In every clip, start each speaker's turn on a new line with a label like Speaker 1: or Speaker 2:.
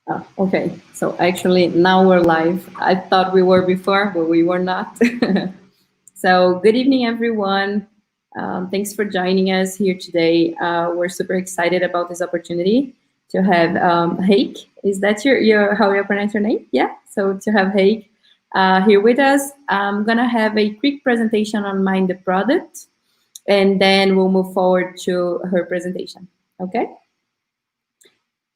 Speaker 1: Oh, okay, so actually now we're live. I thought we were before, but we were not. So good evening, everyone. Thanks for joining us here today. We're super excited about this opportunity to have Heike. Is that your how you pronounce your name? Yeah. So to have Heike here with us, I'm gonna have a quick presentation on Mind the Product, and then we'll move forward to her presentation. Okay.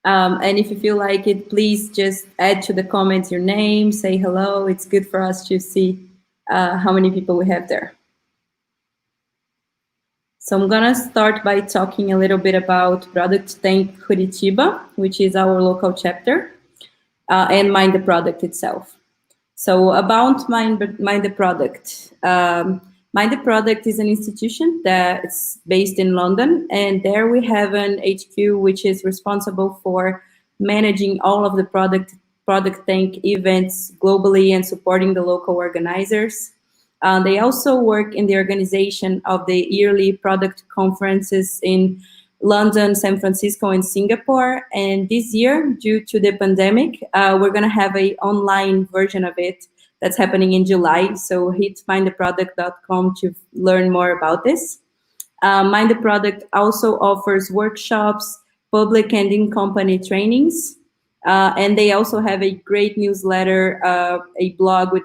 Speaker 1: And if you feel like it, please just add to the comments your name, say hello. It's good for us to see how many people we have there. So I'm gonna start by talking a little bit about ProductTank Curitiba, which is our local chapter, and Mind the Product itself. So about Mind the Product. Mind the Product is an institution that's based in London, and there we have an HQ which is responsible for managing all of the ProductTank events globally and supporting the local organizers. They also work in the organization of the yearly product conferences in London, San Francisco, and Singapore. And this year, due to the pandemic, we're going to have an online version of it that's happening in July. So hit mindtheproduct.com to learn more about this. Mind the Product also offers workshops, public and in-company trainings. And they also have a great newsletter, a blog with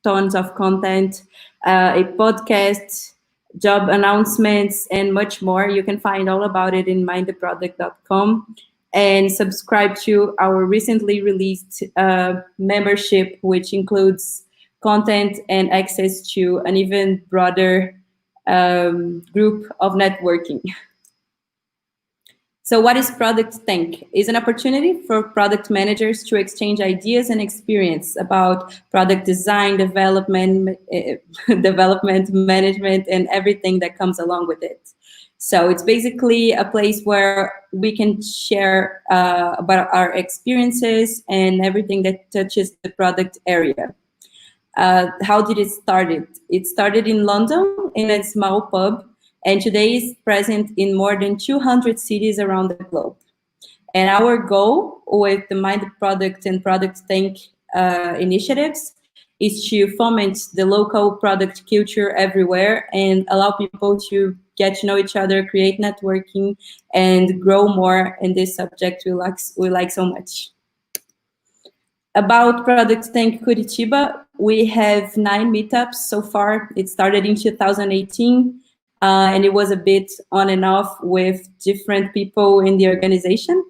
Speaker 1: tons of content, a podcast, job announcements, and much more. You can find all about it in mindtheproduct.com, and subscribe to our recently released membership, which includes content and access to an even broader group of networking. So what is ProductTank? It's an opportunity for product managers to exchange ideas and experience about product design, development, development, management, and everything that comes along with it. So it's basically a place where we can share about our experiences and everything that touches the product area. How did it start? It started in London in a small pub, and today is present in more than 200 cities around the globe. And our goal with the Mind the Product and ProductTank initiatives is to foment the local product culture everywhere and allow people to get to know each other, create networking, and grow more in this subject we like so much. About ProductTank Curitiba, we have 9 meetups so far. It started in 2018. And it was a bit on and off with different people in the organization.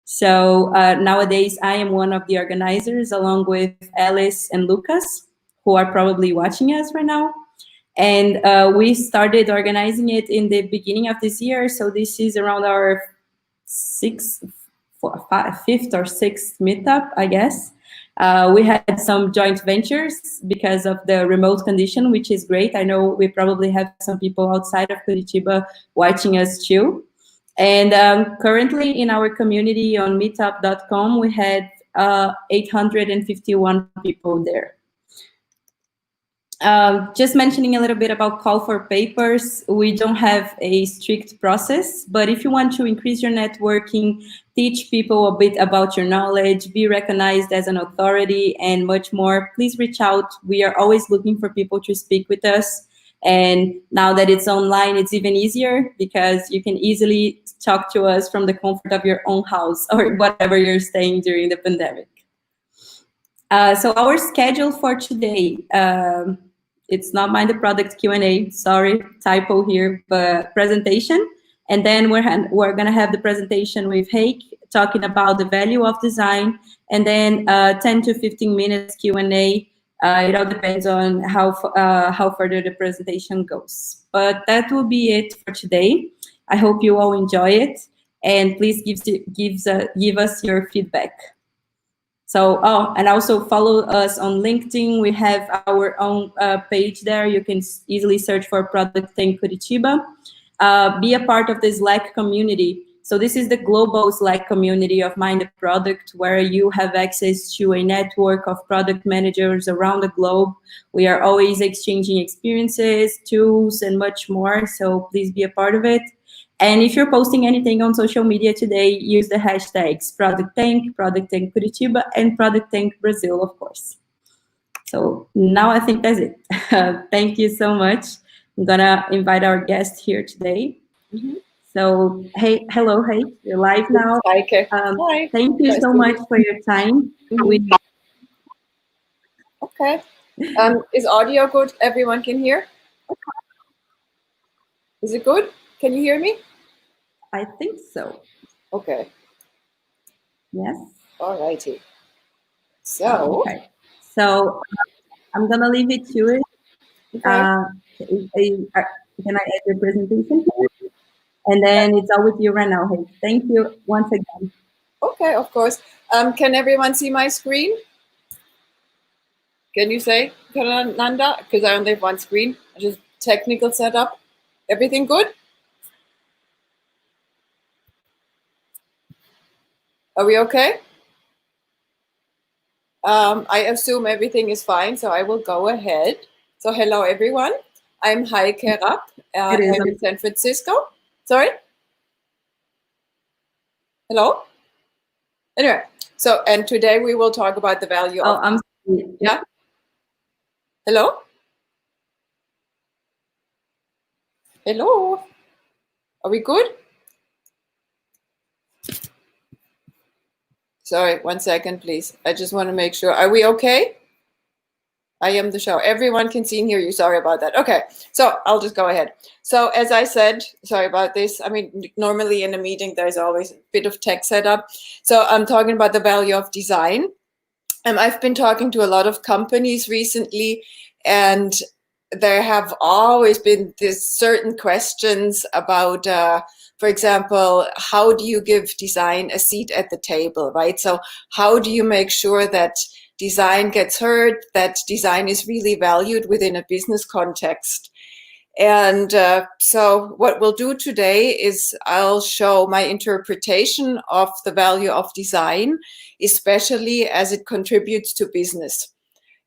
Speaker 1: So nowadays, I am one of the organizers, along with Alice and Lucas, who are probably watching us right now. And we started organizing it in the beginning of this year. So this is around our fifth or sixth meetup, I guess. We had some joint ventures because of the remote condition, which is great. I know we probably have some people outside of Curitiba watching us too. And currently in our community on meetup.com, we had 851 people there. Just mentioning a little bit about call for papers, we don't have a strict process, but if you want to increase your networking, teach people a bit about your knowledge, be recognized as an authority, and much more, please reach out. We are always looking for people to speak with us. And now that it's online, it's even easier because you can easily talk to us from the comfort of your own house or whatever you're staying during the pandemic. So our schedule for today, it's not Mind the Product Q&A, sorry, typo here, but presentation. And then we're gonna have the presentation with Heike talking about the value of design, and then 10 to 15 minutes Q&A. It all depends on how further the presentation goes. But that will be it for today. I hope you all enjoy it, and please give us your feedback. So, and also follow us on LinkedIn. We have our own page there. You can easily search for ProductTank Curitiba. Be a part of the Slack community. So this is the global Slack community of Mind the Product, where you have access to a network of product managers around the globe. We are always exchanging experiences, tools, and much more. So please be a part of it. And if you're posting anything on social media today, use the hashtags ProductTank, ProductTank Curitiba, and ProductTank Brazil, of course. So now I think that's it. Thank you so much. I'm gonna invite our guest here today.
Speaker 2: Mm-hmm.
Speaker 1: So, hey, hello, hey, you're live now.
Speaker 2: Heike. Hi.
Speaker 1: Thank you
Speaker 2: Nice
Speaker 1: so
Speaker 2: to
Speaker 1: much
Speaker 2: meet
Speaker 1: for your time.
Speaker 2: Mm-hmm. Okay. Is audio good? Everyone can hear? Is it good? Can you hear me?
Speaker 1: I think so.
Speaker 2: Okay.
Speaker 1: Yes.
Speaker 2: All righty. So.
Speaker 1: Okay. So I'm gonna leave it to it.
Speaker 2: Okay.
Speaker 1: Can I add your presentation? And then it's all with you right now. Hey, thank you once again.
Speaker 2: Okay, of course. Can everyone see my screen? Can you say, Nanda? Because I only have one screen. Just technical setup. Everything good? Are we okay? I assume everything is fine, so I will go ahead. So hello, everyone. I'm Heike Rapp. I'm in San Francisco. Sorry? Hello? Anyway, so, and today we will talk about the value of...
Speaker 1: I'm sorry.
Speaker 2: Yeah? Hello? Hello? Are we good? Sorry, 1 second, please. I just want to make sure. Are we okay? I am the show. Everyone can see and hear you. Sorry about that. Okay, so I'll just go ahead. So as I said, sorry about this. I mean, normally in a meeting, there's always a bit of tech setup. So I'm talking about the value of design. I've been talking to a lot of companies recently, and there have always been these certain questions about, for example, how do you give design a seat at the table, right? So how do you make sure that design gets heard, that design is really valued within a business context? And so what we'll do today is I'll show my interpretation of the value of design, especially as it contributes to business.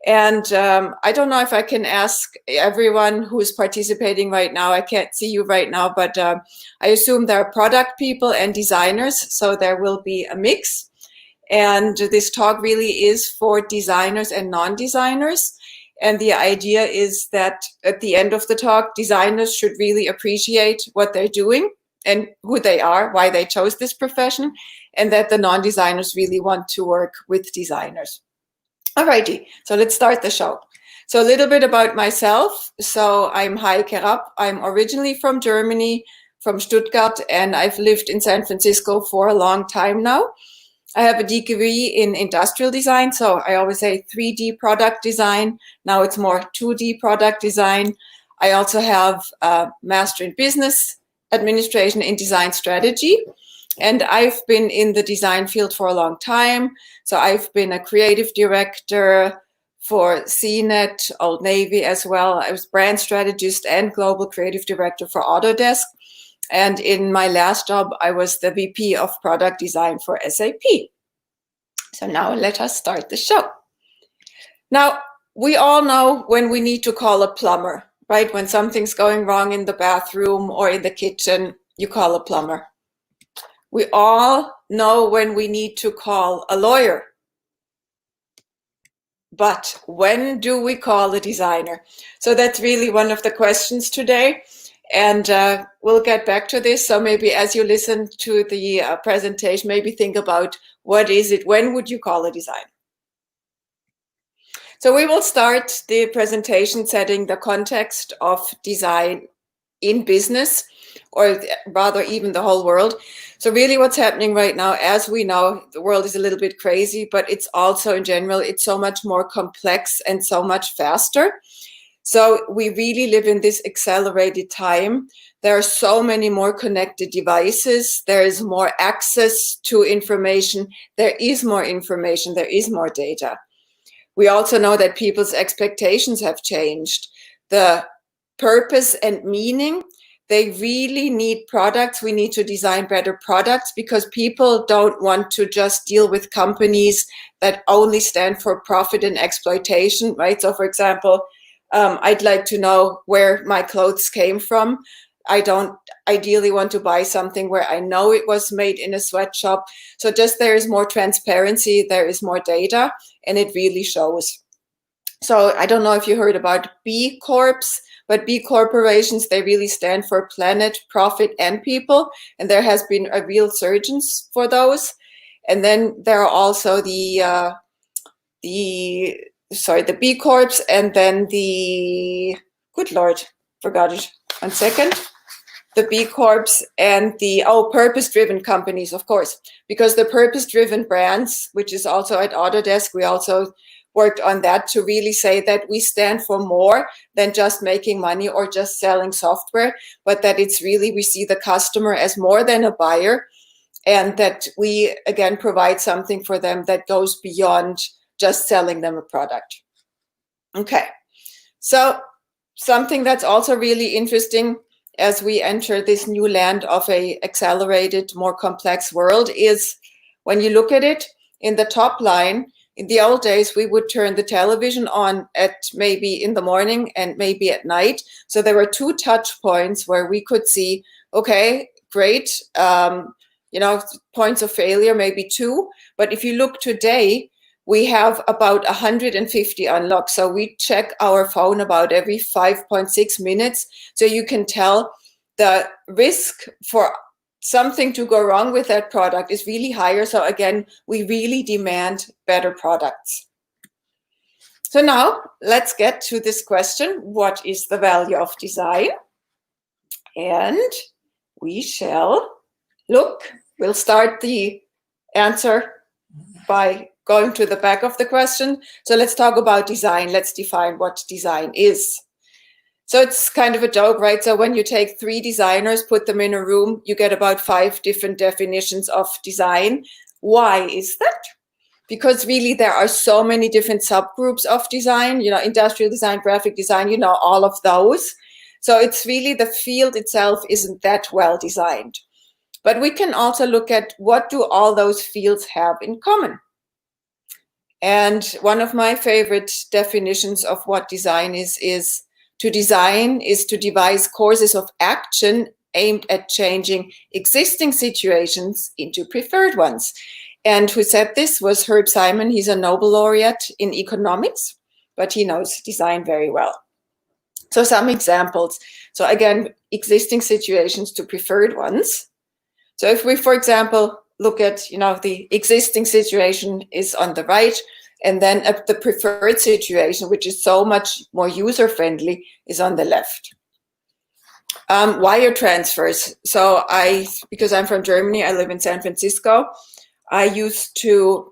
Speaker 2: And I don't know if I can ask everyone who is participating right now. I can't see you right now, but I assume there are product people and designers, so there will be a mix. And this talk really is for designers and non-designers. And the idea is that at the end of the talk, designers should really appreciate what they're doing and who they are, why they chose this profession, and that the non-designers really want to work with designers. Alrighty, so let's start the show. So a little bit about myself. So I'm Heike Rapp. I'm originally from Germany, from Stuttgart, and I've lived in San Francisco for a long time now. I have a degree in industrial design, so I always say 3D product design. Now it's more 2D product design. I also have a master in business administration in design strategy. And I've been in the design field for a long time. So I've been a creative director for CNET, Old Navy as well. I was brand strategist and global creative director for Autodesk. And in my last job, I was the VP of product design for SAP. So now let us start the show. Now, we all know when we need to call a plumber, right? When something's going wrong in the bathroom or in the kitchen, you call a plumber. We all know when we need to call a lawyer. But when do we call a designer? So that's really one of the questions today. And we'll get back to this. So maybe as you listen to the presentation, maybe think about what is it? When would you call a designer? So we will start the presentation setting the context of design in business, or rather even the whole world. So really what's happening right now, as we know, the world is a little bit crazy, but it's also in general, it's so much more complex and so much faster. So we really live in this accelerated time. There are so many more connected devices. There is more access to information. There is more information. There is more data. We also know that people's expectations have changed. The purpose and meaning, they really need products. We need to design better products because people don't want to just deal with companies that only stand for profit and exploitation, right? So for example, I'd like to know where my clothes came from. I don't ideally want to buy something where I know it was made in a sweatshop. So just there is more transparency, there is more data, and it really shows. So I don't know if you heard about B Corps, but B corporations, they really stand for planet, profit, and people. And there has been a real surgence for those. And then there are also the B Corps, and then good Lord, forgot it. 1 second. The B Corps and the purpose-driven companies, of course, because the purpose-driven brands, which is also at Autodesk, we also worked on that to really say that we stand for more than just making money or just selling software, but that it's really, we see the customer as more than a buyer, and that we, again, provide something for them that goes beyond just selling them a product. Okay, so something that's also really interesting as we enter this new land of a accelerated, more complex world is when you look at it in the top line. In the old days, we would turn the television on at maybe in the morning and maybe at night. So there were 2 touch points where we could see, okay, great, points of failure, maybe 2. But if you look today, we have about 150 unlocks. So we check our phone about every 5.6 minutes. So you can tell the risk for something to go wrong with that product is really higher. So again, we really demand better products. So now let's get to this question. What is the value of design? And we shall look. We'll start the answer by going to the back of the question. So let's talk about design. Let's define what design is. So it's kind of a joke, right? So when you take 3 designers, put them in a room, you get about 5 different definitions of design. Why is that? Because really there are so many different subgroups of design, industrial design, graphic design, all of those. So it's really the field itself isn't that well designed. But we can also look at what do all those fields have in common. And one of my favorite definitions of what design is to design is to devise courses of action aimed at changing existing situations into preferred ones. And who said this was Herb Simon. He's a Nobel laureate in economics, but he knows design very well. So some examples. So again, existing situations to preferred ones. So if we, for example, look at, the existing situation is on the right, and then the preferred situation, which is so much more user-friendly, is on the left. Wire transfers. So because I'm from Germany, I live in San Francisco. I used to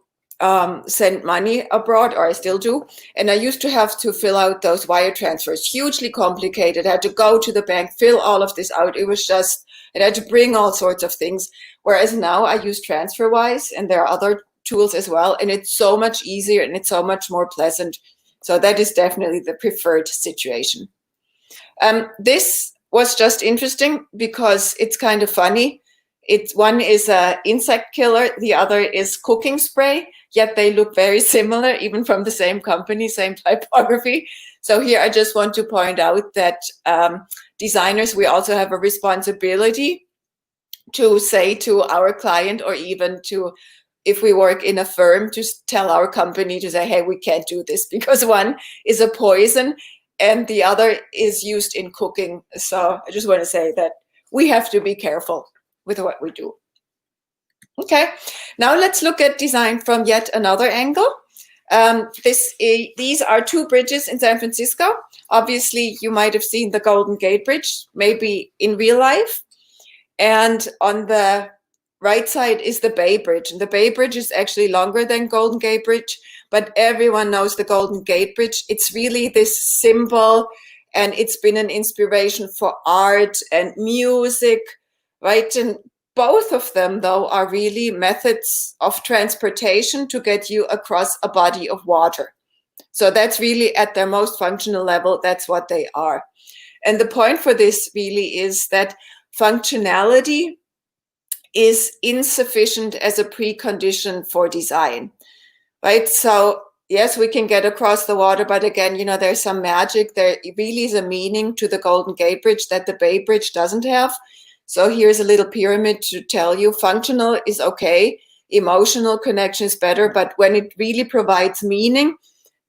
Speaker 2: send money abroad, or I still do, and I used to have to fill out those wire transfers. Hugely complicated. I had to go to the bank, fill all of this out. It had to bring all sorts of things. Whereas now I use TransferWise, and there are other tools as well, and it's so much easier and it's so much more pleasant. So that is definitely the preferred situation. This was just interesting because it's kind of funny. One is an insect killer, the other is cooking spray, yet they look very similar, even from the same company, same typography. So here I just want to point out that designers, we also have a responsibility to say to our client, or even to, if we work in a firm, to tell our company to say, hey, we can't do this because one is a poison and the other is used in cooking. So I just want to say that we have to be careful with what we do. Okay, now let's look at design from yet another angle. These are 2 bridges in San Francisco. Obviously, you might have seen the Golden Gate Bridge, maybe in real life. And on the right side is the Bay Bridge. And the Bay Bridge is actually longer than Golden Gate Bridge, but everyone knows the Golden Gate Bridge. It's really this symbol, and it's been an inspiration for art and music, right? And both of them, though, are really methods of transportation to get you across a body of water. So that's really at their most functional level, that's what they are. And the point for this really is that functionality is insufficient as a precondition for design, right? So yes, we can get across the water, but again, you know, there's some magic. There really is a meaning to the Golden Gate Bridge that the Bay Bridge doesn't have. So here's a little pyramid to tell you, functional is okay, emotional connection is better, but when it really provides meaning,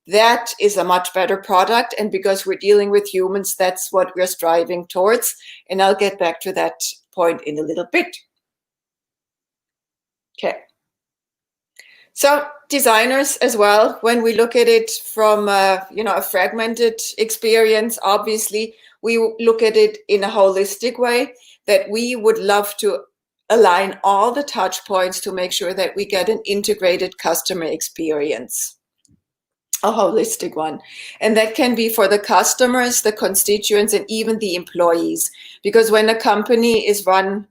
Speaker 2: that is a much better product. And because we're dealing with humans, that's what we're striving towards. And I'll get back to that point in a little bit. Okay. So designers as well, when we look at it from you know, a fragmented experience, obviously we look at it in a holistic way, that we would love to align all the touch points to make sure that we get an integrated customer experience, a holistic one. And that can be for the customers, the constituents, and even the employees. Because when a company is run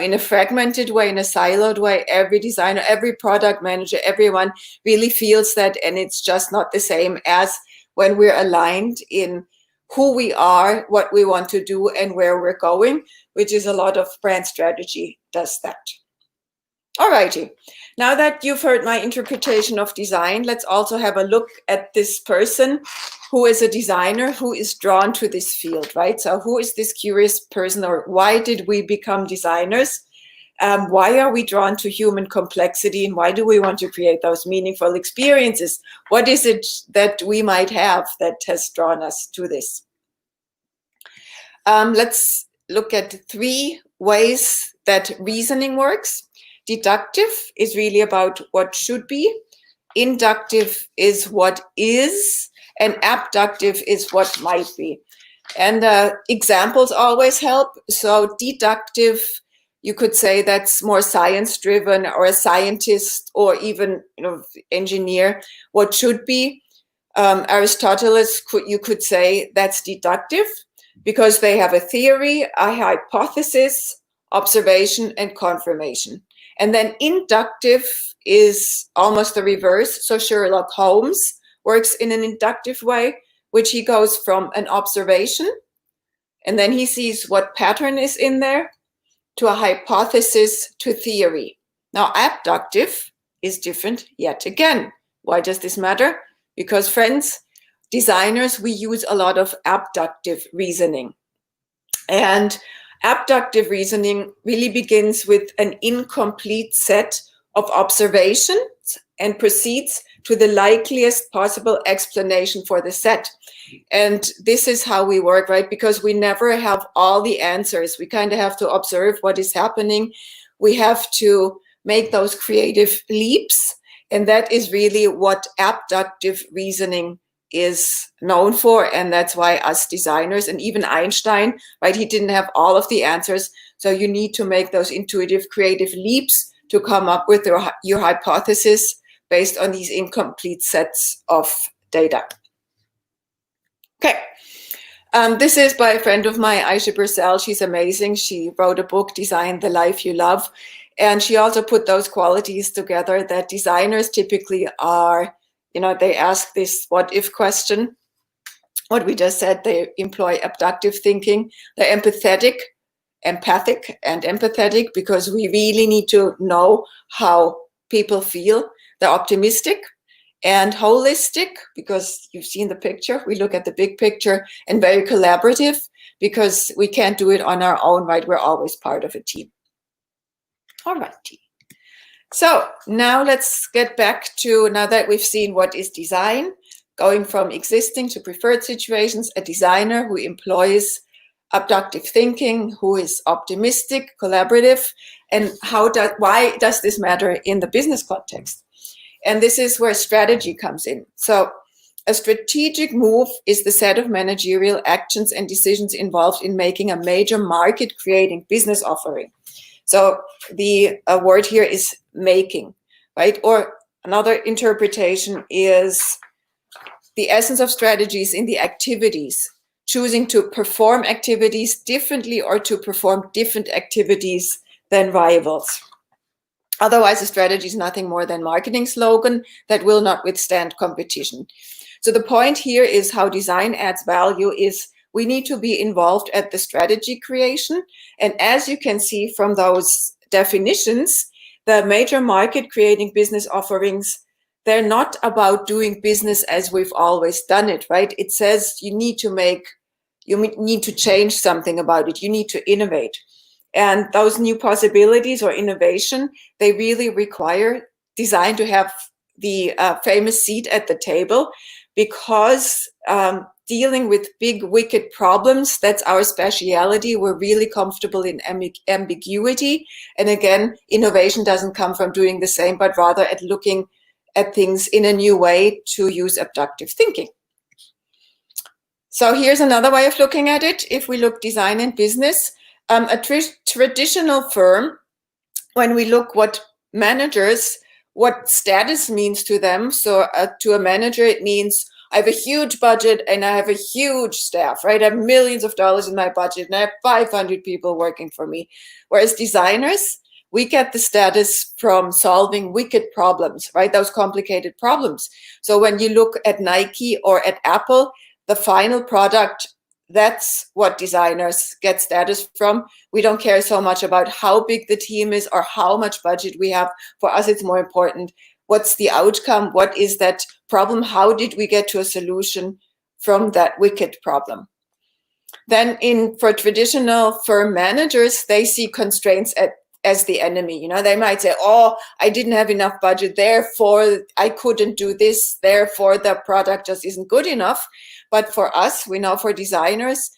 Speaker 2: in a fragmented way, in a siloed way, every designer, every product manager, everyone really feels that, and it's just not the same as when we're aligned in who we are, what we want to do, and where we're going, which is a lot of brand strategy does that. Alrighty, now that you've heard my interpretation of design, let's also have a look at this person who is a designer, who is drawn to this field, right? So who is this curious person, or why did we become designers? Why are we drawn to human complexity, and why do we want to create those meaningful experiences? What is it that we might have that has drawn us to this? Let's look at 3 ways that reasoning works. Deductive is really about what should be. Inductive is what is. And abductive is what might be. And examples always help. So deductive, you could say that's more science-driven, or a scientist, or even, you know, engineer. What should be, Aristotle, you could say that's deductive, because they have a theory, a hypothesis, observation, and confirmation. And then inductive is almost the reverse. So Sherlock Holmes works in an inductive way, which he goes from an observation, and then he sees what pattern is in there, to a hypothesis, to theory. Now, abductive is different yet again. Why does this matter? Because, friends, designers, we use a lot of abductive reasoning. And abductive reasoning really begins with an incomplete set of observations and proceeds to the likeliest possible explanation for the set. And this is how we work, right? Because we never have all the answers. We kind of have to observe what is happening. We have to make those creative leaps. And that is really what abductive reasoning is known for. And that's why us designers, and even Einstein, right, he didn't have all of the answers. So you need to make those intuitive, creative leaps to come up with your hypothesis based on these incomplete sets of data. Okay. This is by a friend of mine, Aisha Bursell. She's amazing. She wrote a book, Design the Life You Love. And she also put those qualities together that designers typically are, you know, they ask this what if question. What we just said, they employ abductive thinking. They're empathic and empathetic, because we really need to know how people feel. They're optimistic and holistic, because you've seen the picture. We look at the big picture, and very collaborative, because we can't do it on our own, right? We're always part of a team. All righty. So now let's get back to, now that we've seen what is design, going from existing to preferred situations, a designer who employs abductive thinking, who is optimistic, collaborative, and why does this matter in the business context? And this is where strategy comes in. So a strategic move is the set of managerial actions and decisions involved in making a major market-creating business offering. So the word here is making, right? Or another interpretation is the essence of strategies in the activities, choosing to perform activities differently or to perform different activities than rivals. Otherwise, a strategy is nothing more than marketing slogan that will not withstand competition. So the point here is how design adds value is we need to be involved at the strategy creation. And as you can see from those definitions, the major market creating business offerings, they're not about doing business as we've always done it, right? It says you need to change something about it. You need to innovate. And those new possibilities or innovation, they really require design to have the famous seat at the table, because dealing with big, wicked problems, that's our speciality. We're really comfortable in ambiguity. And again, innovation doesn't come from doing the same, but rather at looking at things in a new way, to use abductive thinking. So here's another way of looking at it. If we look design and business, a traditional firm, when we look what managers, what status means to them. So to a manager, it means I have a huge budget and I have a huge staff, right? I have millions of dollars in my budget and I have 500 people working for me. Whereas designers, we get the status from solving wicked problems, right? Those complicated problems. So when you look at Nike or at Apple, the final product, that's what designers get status from. We don't care so much about how big the team is or how much budget we have. For us, it's more important, what's the outcome? What is that problem? How did we get to a solution from that wicked problem? Then for traditional firm managers, they see constraints as the enemy. You know, they might say, oh, I didn't have enough budget, therefore I couldn't do this, therefore the product just isn't good enough. But for us, we know for designers,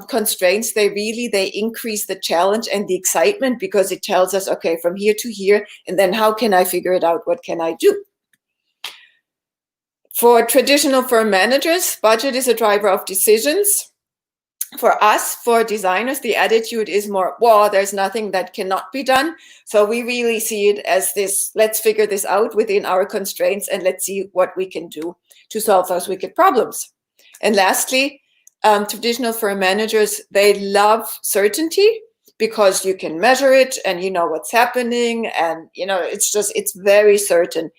Speaker 2: constraints, they increase the challenge and the excitement, because it tells us, okay, from here to here, and then how can I figure it out? What can I do? For traditional firm managers, budget is a driver of decisions. For us, for designers, the attitude is more, well, there's nothing that cannot be done. So we really see it as this, let's figure this out within our constraints and let's see what we can do to solve those wicked problems. And lastly, traditional firm managers, they love certainty, because you can measure it and you know what's happening, and you know it's very certain.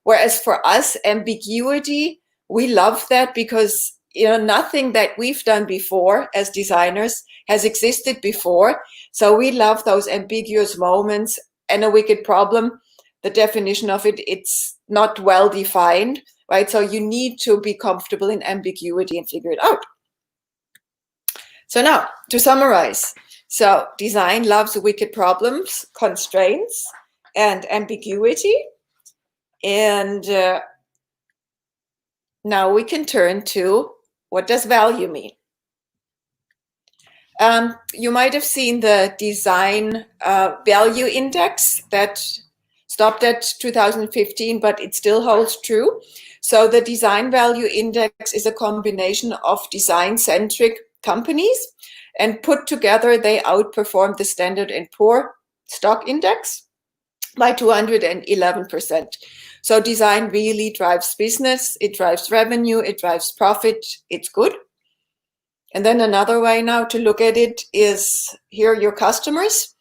Speaker 2: Whereas for us, ambiguity, we love that, because nothing that we've done before as designers has existed before. So we love those ambiguous moments. And a wicked problem, the definition of it, it's not well defined, right? So you need to be comfortable in ambiguity and figure it out. So now, to summarize, so design loves wicked problems, constraints, and ambiguity. And now we can turn to, what does value mean? You might have seen the design value index that stopped at 2015, but it still holds true. So the design value index is a combination of design-centric companies, and put together, they outperformed the Standard & Poor's stock index by 211%. So design really drives business, it drives revenue, it drives profit, it's good. And then another way now to look at it is, here are your customers,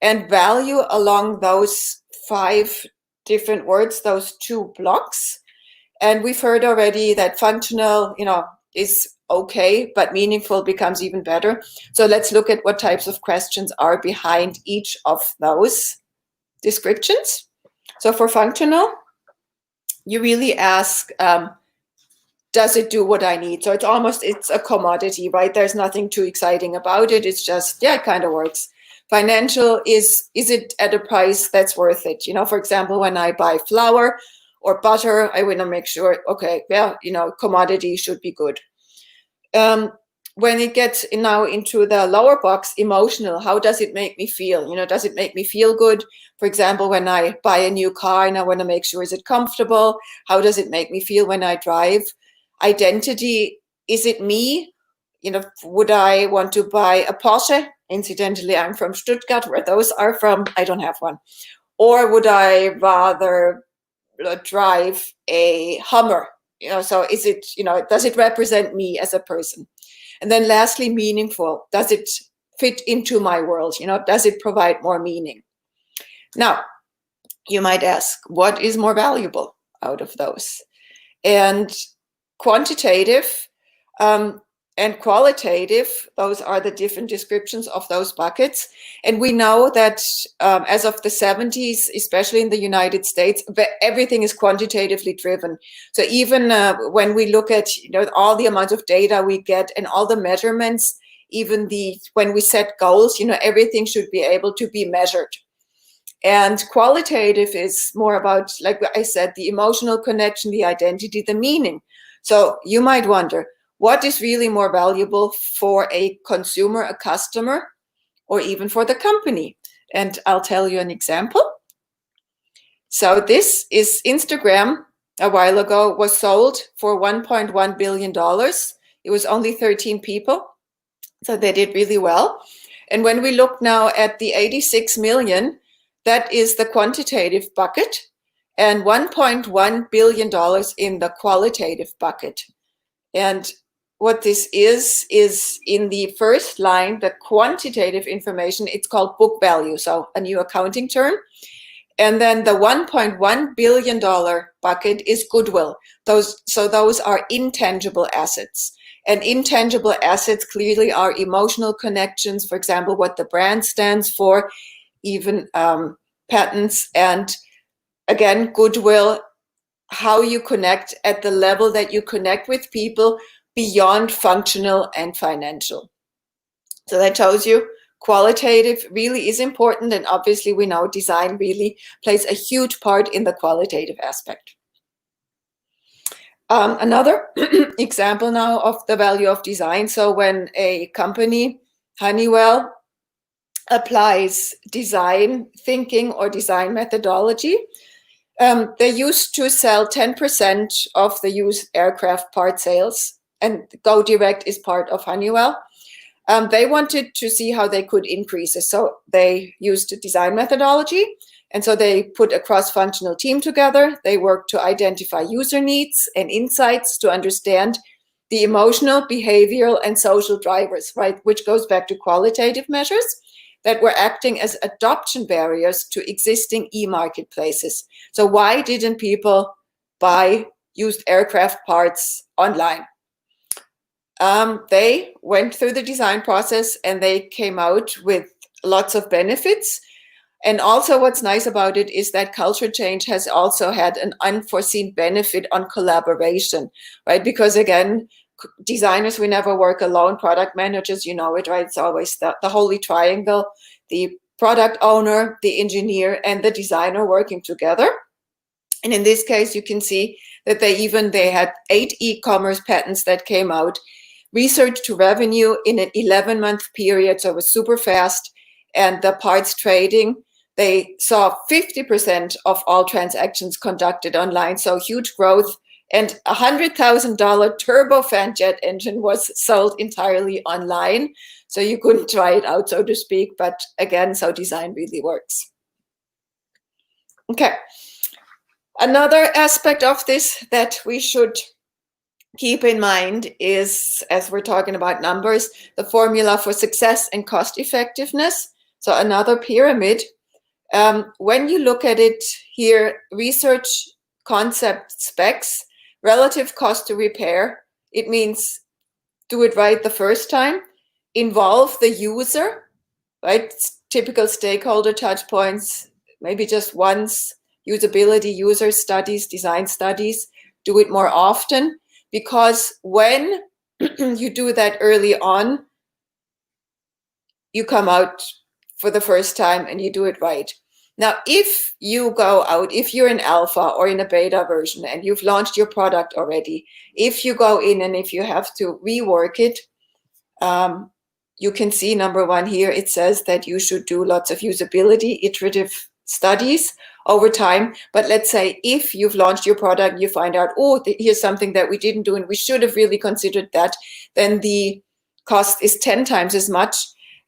Speaker 2: and value along those 5 different words, those 2 blocks. And we've heard already that functional, is okay, but meaningful becomes even better. So let's look at what types of questions are behind each of those descriptions. So for functional, you really ask, does it do what I need? So it's a commodity, right? There's nothing too exciting about it. It's just, yeah, it kind of works. Financial is it at a price that's worth it? For example, when I buy flour or butter, I want to make sure, okay, yeah, commodity should be good. When it gets now into the lower box, emotional, how does it make me feel? Does it make me feel good? For example, when I buy a new car and I want to make sure, is it comfortable? How does it make me feel when I drive? Identity, is it me? Would I want to buy a Porsche? Incidentally, I'm from Stuttgart, where those are from. I don't have one. Or would I rather drive a Hummer? So is it, does it represent me as a person? And then lastly, meaningful. Does it fit into my world? Does it provide more meaning? Now, you might ask, what is more valuable out of those? And quantitative, and And qualitative, those are the different descriptions of those buckets. And we know that as of the 70s, especially in the United States, everything is quantitatively driven. So even when we look at all the amount of data we get and all the measurements, even when we set goals, everything should be able to be measured. And qualitative is more about, like I said, the emotional connection, the identity, the meaning. So you might wonder, what is really more valuable for a consumer, a customer, or even for the company? And I'll tell you an example. So this is Instagram. A while ago was sold for $1.1 billion. It was only 13 people. So they did really well. And when we look now at the 86 million, that is the quantitative bucket, and $1.1 billion in the qualitative bucket. And what this is in the first line, the quantitative information, it's called book value, so a new accounting term. And then the $1.1 billion bucket is goodwill. Those are intangible assets. And intangible assets clearly are emotional connections, for example, what the brand stands for, even patents, and again, goodwill, how you connect at the level that you connect with people beyond functional and financial. So that tells you qualitative really is important, and obviously we know design really plays a huge part in the qualitative aspect. Another example now of the value of design. So when a company, Honeywell, applies design thinking or design methodology, they used to sell 10% of the used aircraft part sales, and GoDirect is part of Honeywell. They wanted to see how they could increase it. So they used a design methodology. And so they put a cross-functional team together. They worked to identify user needs and insights to understand the emotional, behavioral, and social drivers, right? Which goes back to qualitative measures that were acting as adoption barriers to existing e-marketplaces. So why didn't people buy used aircraft parts online? They went through the design process and they came out with lots of benefits. And also what's nice about it is that culture change has also had an unforeseen benefit on collaboration, right? Because again, designers, we never work alone. Product managers, you know it, right? It's always the holy triangle, the product owner, the engineer, and the designer working together. And in this case, you can see that they had 8 e-commerce patents that came out, research to revenue in an 11-month period, so it was super fast. And the parts trading, they saw 50% of all transactions conducted online, so huge growth. And a $100,000 turbofan jet engine was sold entirely online. So you couldn't try it out, so to speak. But again, so design really works. Okay. Another aspect of this that we should keep in mind is, as we're talking about numbers, the formula for success and cost effectiveness. So another pyramid. When you look at it here, research, concept, specs, relative cost to repair, it means do it right the first time, involve the user, right? Typical stakeholder touch points, maybe just once, usability, user studies, design studies, do it more often, because when you do that early on, you come out for the first time and you do it right. Now, if you go out, if you're in alpha or in a beta version and you've launched your product already, if you go in and if you have to rework it, you can see number 1 here, it says that you should do lots of usability, iterative studies over time. But let's say if you've launched your product, you find out, oh, here's something that we didn't do and we should have really considered that, then the cost is 10 times as much.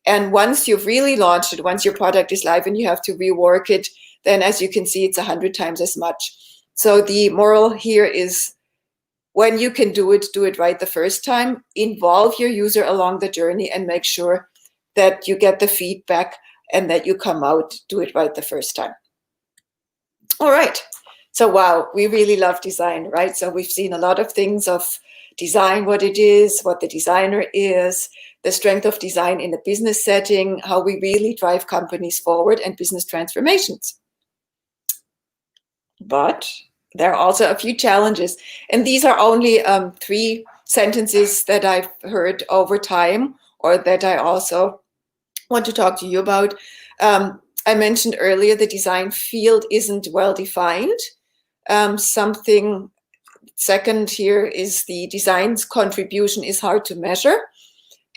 Speaker 2: And once you've really launched it, once your product is live and you have to rework it, then as you can see, it's 100 times as much. So the moral here is, when you can do it right the first time, involve your user along the journey and make sure that you get the feedback and that you come out, do it right the first time. All right. So wow, we really love design, right? So we've seen a lot of things of design what it is, what the designer is, the strength of design in a business setting, how we really drive companies forward and business transformations. But there are also a few challenges, and these are only 3 sentences that I've heard over time, or that I also want to talk to you about. I mentioned earlier the design field isn't well defined. Something second here is the design's contribution is hard to measure.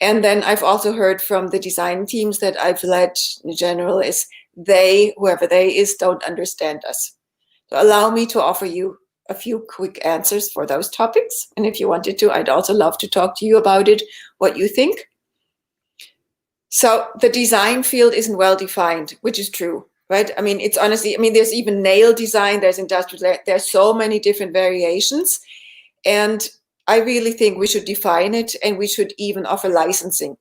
Speaker 2: And then I've also heard from the design teams that I've led in general is they, whoever they is, don't understand us. So allow me to offer you a few quick answers for those topics. And if you wanted to, I'd also love to talk to you about it, what you think. So the design field isn't well defined, which is true, right? I mean, it's honestly, I mean, there's even nail design, there's industrial, there's so many different variations. And I really think we should define it, and we should even offer licensing.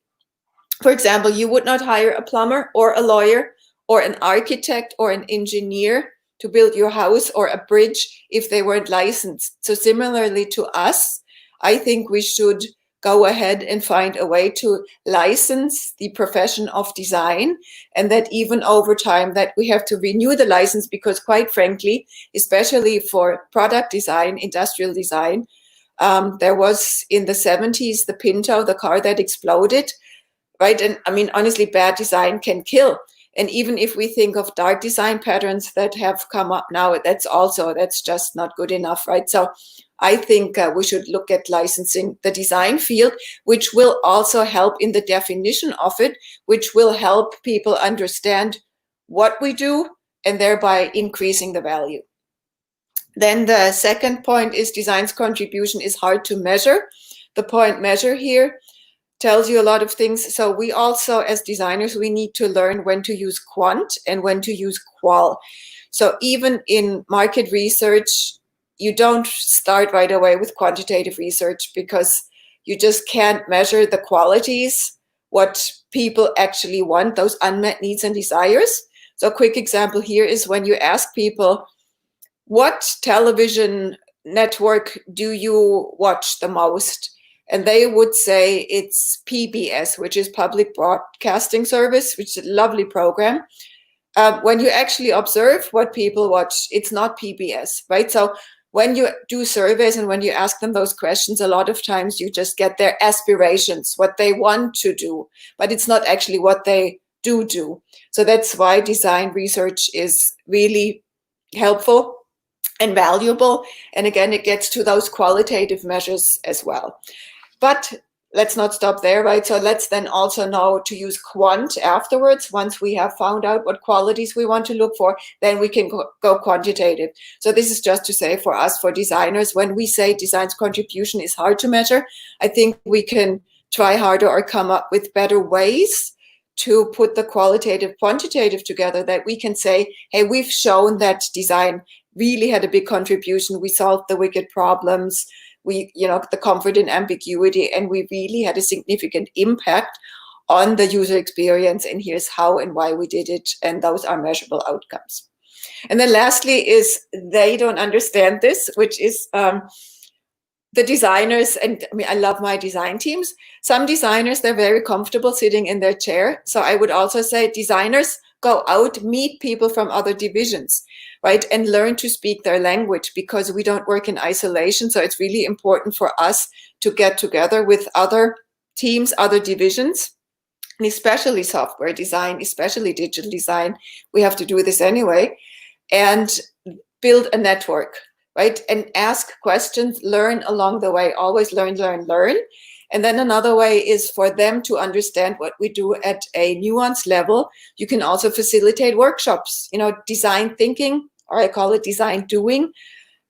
Speaker 2: For example, you would not hire a plumber or a lawyer or an architect or an engineer to build your house or a bridge if they weren't licensed. So similarly to us, I think we should go ahead and find a way to license the profession of design, and that even over time that we have to renew the license, because quite frankly, especially for product design, industrial design, there was in the 70s, the Pinto, the car that exploded, right? And I mean, honestly, bad design can kill. And even if we think of dark design patterns that have come up now, that's just not good enough, right? So I think we should look at licensing the design field, which will also help in the definition of it, which will help people understand what we do and thereby increasing the value. Then the second point is design's contribution is hard to measure. The point measure here tells you a lot of things. So we also, as designers, we need to learn when to use quant and when to use qual. So even in market research, you don't start right away with quantitative research, because you just can't measure the qualities, what people actually want, those unmet needs and desires. So a quick example here is when you ask people, what television network do you watch the most? And they would say it's PBS, which is Public Broadcasting Service, which is a lovely program. When you actually observe what people watch, it's not PBS, right? So when you do surveys and when you ask them those questions, a lot of times you just get their aspirations, what they want to do, but it's not actually what they do. So that's why design research is really helpful and valuable. And again, it gets to those qualitative measures as well. But let's not stop there, right? So let's then also know to use quant afterwards. Once we have found out what qualities we want to look for, then we can go quantitative. So this is just to say for us, for designers, when we say design's contribution is hard to measure, I think we can try harder or come up with better ways to put the qualitative, quantitative together, that we can say, hey, we've shown that design really had a big contribution. We solved the wicked problems. We, the comfort in ambiguity, and we really had a significant impact on the user experience. And here's how and why we did it. And those are measurable outcomes. And then lastly is they don't understand this, which is the designers. And I mean, I love my design teams. Some designers, they're very comfortable sitting in their chair. So I would also say designers, go out, meet people from other divisions, right? And learn to speak their language, because we don't work in isolation. So it's really important for us to get together with other teams, other divisions, and especially software design, especially digital design. We have to do this anyway, and build a network, right? And ask questions, learn along the way, always learn. And then another way is for them to understand what we do at a nuanced level. You can also facilitate workshops, design thinking, or I call it design doing,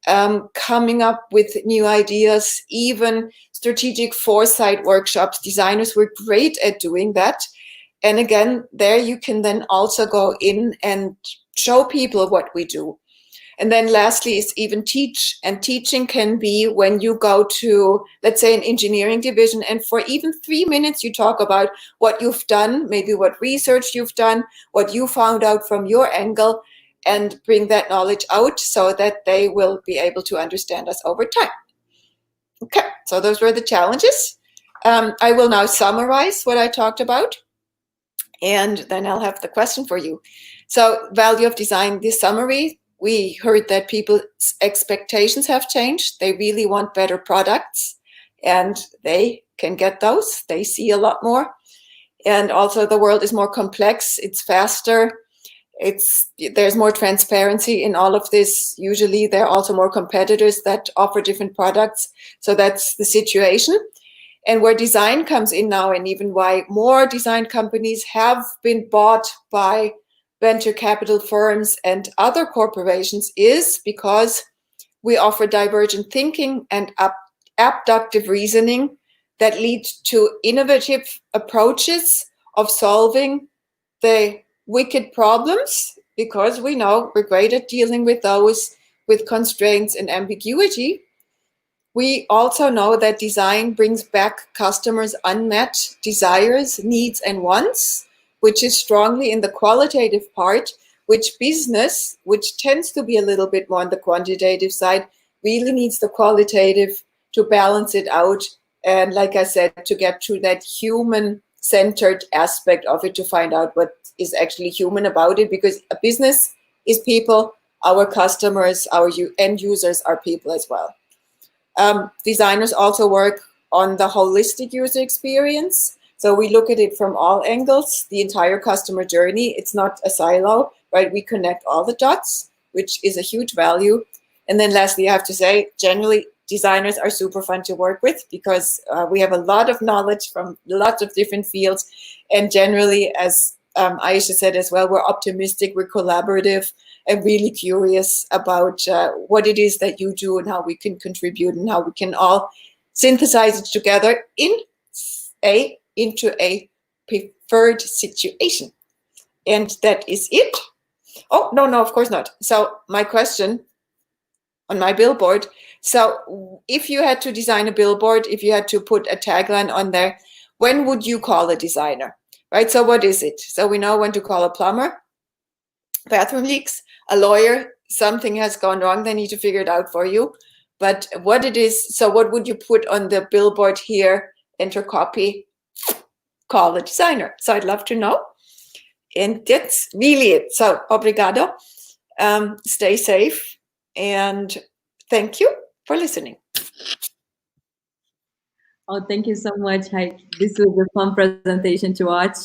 Speaker 2: coming up with new ideas, even strategic foresight workshops. Designers were great at doing that. And again, there you can then also go in and show people what we do. And then lastly is even teach. And teaching can be when you go to, let's say, an engineering division, and for even 3 minutes you talk about what you've done, maybe what research you've done, what you found out from your angle, and bring that knowledge out so that they will be able to understand us over time. Okay, so those were the challenges. I will now summarize what I talked about, and then I'll have the question for you. So, value of design, this summary, we heard that people's expectations have changed. They really want better products, and they can get those. They see a lot more. And also the world is more complex, it's faster, there's more transparency in all of this. Usually there are also more competitors that offer different products. So that's the situation. And where design comes in now, and even why more design companies have been bought by venture capital firms and other corporations, is because we offer divergent thinking and abductive reasoning that lead to innovative approaches of solving the wicked problems, because we know we're great at dealing with those with constraints and ambiguity. We also know that design brings back customers' unmet desires, needs, and wants, which is strongly in the qualitative part, which business, which tends to be a little bit more on the quantitative side, really needs the qualitative to balance it out. And like I said, to get to that human-centered aspect of it, to find out what is actually human about it, because a business is people, our customers, our end users are people as well. Designers also work on the holistic user experience. So we look at it from all angles, the entire customer journey. It's not a silo, right? We connect all the dots, which is a huge value. And then lastly, I have to say, generally, designers are super fun to work with, because we have a lot of knowledge from lots of different fields. And generally, as Aisha said as well, we're optimistic, we're collaborative, and really curious about what it is that you do and how we can contribute and how we can all synthesize it together into a preferred situation. And that is it. Oh, no, of course not. So my question on my billboard. So if you had to design a billboard, if you had to put a tagline on there, when would you call a designer, right? So what is it? So we know when to call a plumber, bathroom leaks, a lawyer, something has gone wrong, they need to figure it out for you. But what it is, so what would you put on the billboard here, enter copy, call a designer? So I'd love to know. And that's really it. So obrigado, stay safe, and thank you for listening.
Speaker 1: Oh, thank you so much, Heike. This was a fun presentation to watch.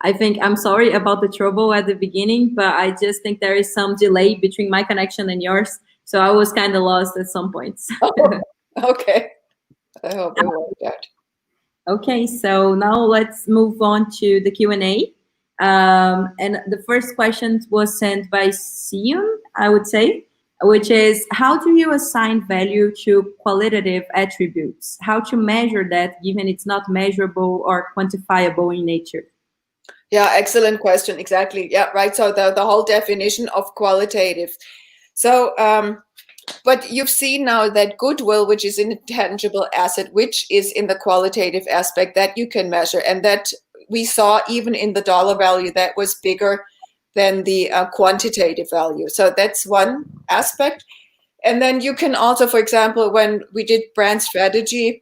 Speaker 1: I think I'm sorry about the trouble at the beginning, but I just think there is some delay between my connection and yours. So I was kind of lost at some points.
Speaker 2: Oh, okay. I hope it worked out.
Speaker 1: Okay, so now let's move on to the Q&A. And the first question was sent by Sion, I would say, which is, how do you assign value to qualitative attributes? How to measure that, given it's not measurable or quantifiable in nature?
Speaker 2: Yeah, excellent question. Exactly. Yeah, right. So the whole definition of qualitative. So, but you've seen now that goodwill, which is an intangible asset, which is in the qualitative aspect that you can measure, and that we saw even in the dollar value that was bigger than the quantitative value. So that's one aspect. And then you can also, for example, when we did brand strategy,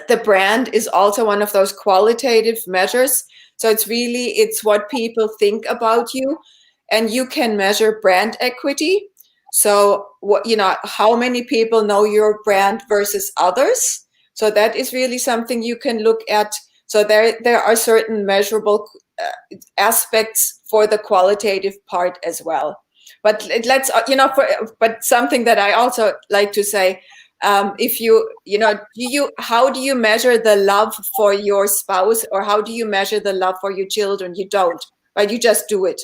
Speaker 2: the brand is also one of those qualitative measures. So it's what people think about you, and you can measure brand equity. So how many people know your brand versus others. So that is really something you can look at. So there are certain measurable aspects for the qualitative part as well. But let's, but something that I also like to say, how do you measure the love for your spouse, or how do you measure the love for your children? You don't, right? You just do it.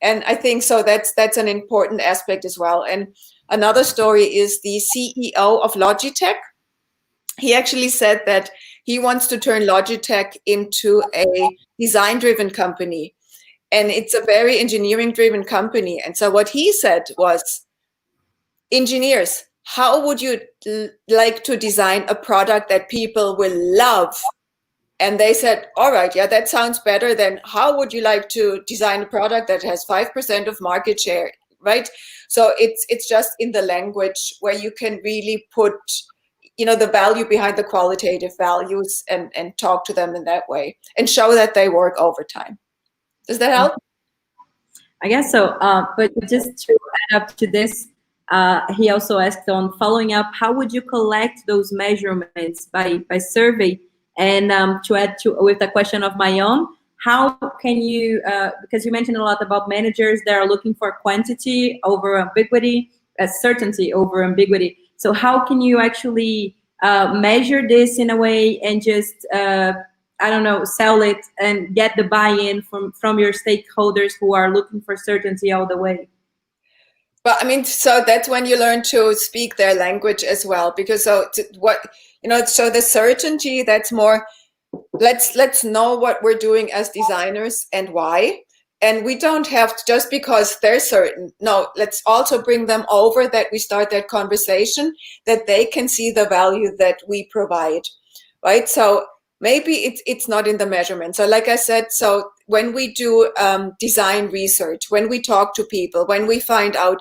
Speaker 2: And I think so that's an important aspect as well. And another story is the CEO of Logitech. He actually said that he wants to turn Logitech into a design-driven company. And it's a very engineering-driven company. And so what he said was, engineers, how would you like to design a product that people will love? And they said, all right, yeah, that sounds better than how would you like to design a product that has 5% of market share, right? So it's just in the language where you can really put, the value behind the qualitative values and talk to them in that way and show that they work overtime. Does that help?
Speaker 1: I guess so. But just to add up to this, he also asked on following up, how would you collect those measurements by survey? And to add to with the question of my own, how can you, because you mentioned a lot about managers that are looking for quantity over ambiguity, certainty over ambiguity. So how can you actually measure this in a way and just, I don't know, sell it and get the buy-in from your stakeholders who are looking for certainty all the way?
Speaker 2: Well, I mean, so that's when you learn to speak their language as well, because so the certainty, that's more, let's know what we're doing as designers and why. And we don't have to, just because they're certain. No, let's also bring them over, that we start that conversation, that they can see the value that we provide, right? So maybe it's not in the measurement. So like I said, so when we do design research, when we talk to people, when we find out,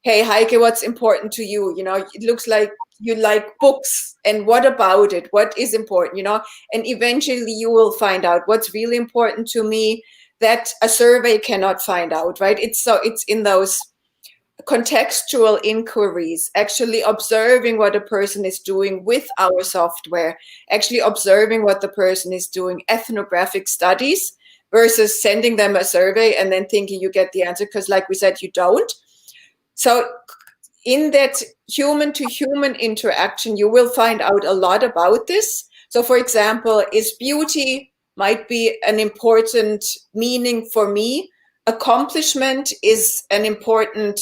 Speaker 2: hey, Heike, what's important to you? It looks like you like books, and what about it? What is important, And eventually you will find out what's really important to me that a survey cannot find out, right? It's in those contextual inquiries, actually observing what a person is doing with our software, actually observing what the person is doing, ethnographic studies, versus sending them a survey and then thinking you get the answer, because like we said, you don't. So in that human-to-human interaction, you will find out a lot about this. So for example, is beauty might be an important meaning for me. Accomplishment is an important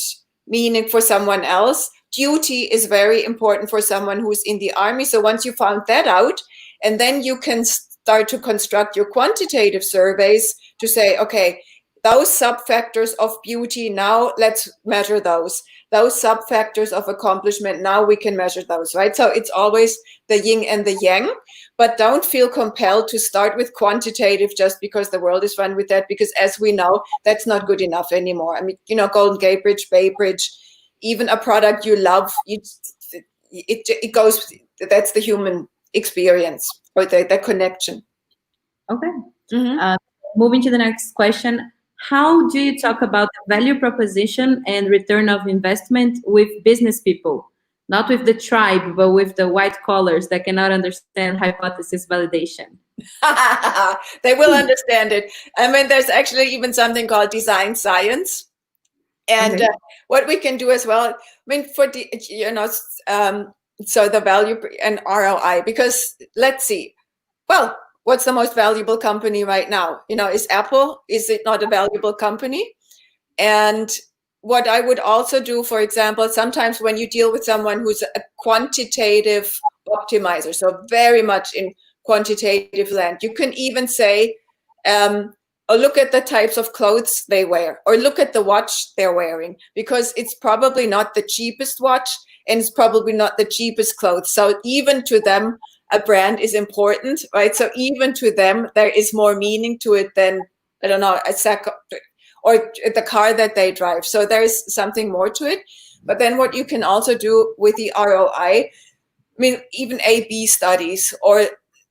Speaker 2: meaning for someone else. Duty is very important for someone who's in the army. So once you found that out, and then you can start to construct your quantitative surveys to say, okay, those sub-factors of beauty, now let's measure those. Those sub-factors of accomplishment, now we can measure those, right? So it's always the yin and the yang, but don't feel compelled to start with quantitative just because the world is run with that, because as we know, that's not good enough anymore. I mean, Golden Gate Bridge, Bay Bridge, even a product you love, it goes, that's the human experience, or the connection.
Speaker 1: Okay. Mm-hmm. Moving to the next question. How do you talk about the value proposition and return of investment with business people? Not with the tribe, but with the white collars that cannot understand hypothesis validation.
Speaker 2: They will understand it. I mean, there's actually even something called design science. And okay. What we can do as well, I mean, for the, so the value and ROI, because let's see, well, what's the most valuable company right now? Is Apple, is it not a valuable company? And what I would also do, for example, sometimes when you deal with someone who's a quantitative optimizer, so very much in quantitative land, you can even say, or look at the types of clothes they wear, or look at the watch they're wearing, because it's probably not the cheapest watch and it's probably not the cheapest clothes. So even to them, a brand is important, right? So even to them, there is more meaning to it than, I don't know, a sack or the car that they drive. So there is something more to it. But then what you can also do with the ROI, I mean, even A/B studies, or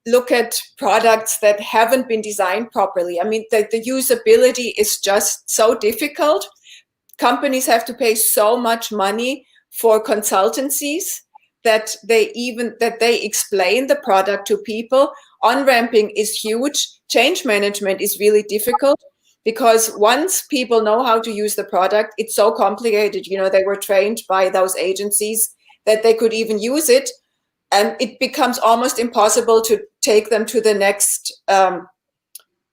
Speaker 2: look at products that haven't been designed properly. I mean, the usability is just so difficult. Companies have to pay so much money for consultancies that they explain the product to people. On-ramping is huge. Change management is really difficult, because once people know how to use the product, it's so complicated. They were trained by those agencies that they could even use it, and it becomes almost impossible to take them to the next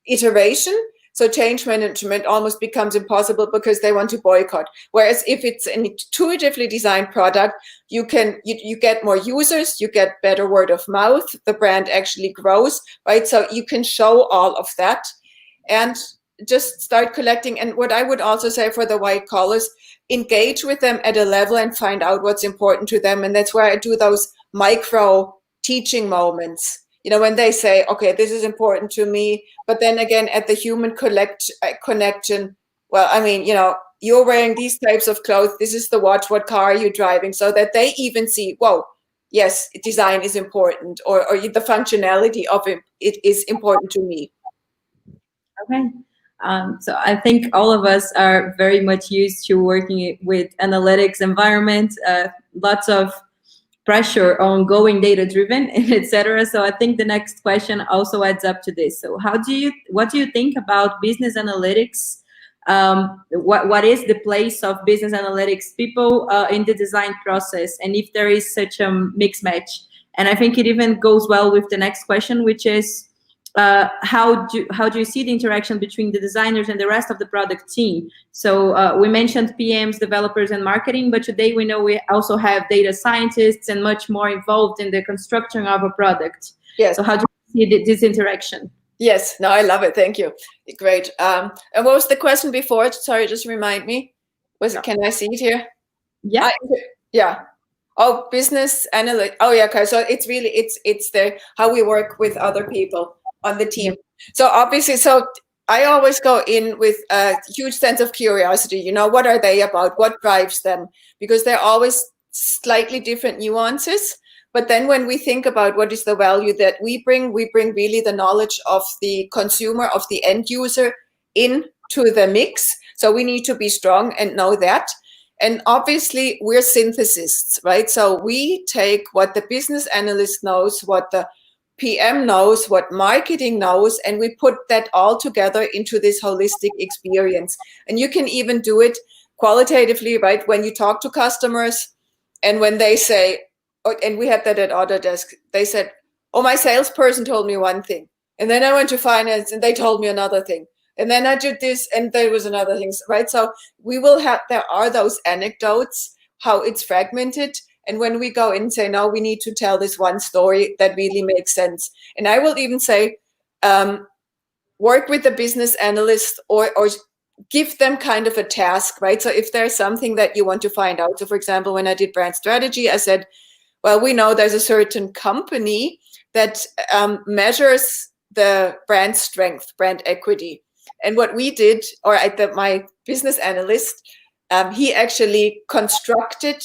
Speaker 2: iteration. So change management almost becomes impossible because they want to boycott. Whereas if it's an intuitively designed product, you get more users, you get better word of mouth, the brand actually grows, right? So you can show all of that and just start collecting. And what I would also say for the white collars, engage with them at a level and find out what's important to them. And that's where I do those micro teaching moments. When they say, okay, this is important to me, but then again, at the human connection, well, I mean, you're wearing these types of clothes, this is the watch, what car are you driving? So that they even see, whoa, yes, design is important, or the functionality of it is important to me.
Speaker 1: Okay. So I think all of us are very much used to working with analytics environment, lots of pressure on going data driven, etc. So I think the next question also adds up to this. So what do you think about business analytics? What is the place of business analytics people in the design process, and if there is such a mix match? And I think it even goes well with the next question, which is how do you see the interaction between the designers and the rest of the product team? So we mentioned PMs, developers, and marketing, but today we know we also have data scientists and much more involved in the construction of a product.
Speaker 2: Yes.
Speaker 1: So how do you see this interaction?
Speaker 2: Yes, no, I love it. Thank you. Great. And what was the question before? Sorry, just remind me. Can I see it here?
Speaker 1: Yeah.
Speaker 2: Yeah. Oh, business analyst. Oh, yeah. Okay. So it's really, it's the how we work with other people on the team. Yeah. So obviously, I always go in with a huge sense of curiosity. You know, what are they about? What drives them? Because they're always slightly different nuances. But then when we think about what is the value that we bring really the knowledge of the consumer, of the end user into the mix. So we need to be strong and know that. And obviously we're synthesists, right? So we take what the business analyst knows, what the PM knows, what marketing knows, and we put that all together into this holistic experience. And you can even do it qualitatively, right? When you talk to customers and when they say, and we had that at Autodesk, they said, oh, my salesperson told me one thing. And then I went to finance and they told me another thing. And then I did this and there was another thing, right? So we will have, there are those anecdotes, how it's fragmented. And when we go in and say, no, we need to tell this one story that really makes sense. And I will even say, work with the business analyst or give them kind of a task, right? So if there's something that you want to find out. So for example, when I did brand strategy, I said, well, we know there's a certain company that measures the brand strength, brand equity. And what we did, or my business analyst, he actually constructed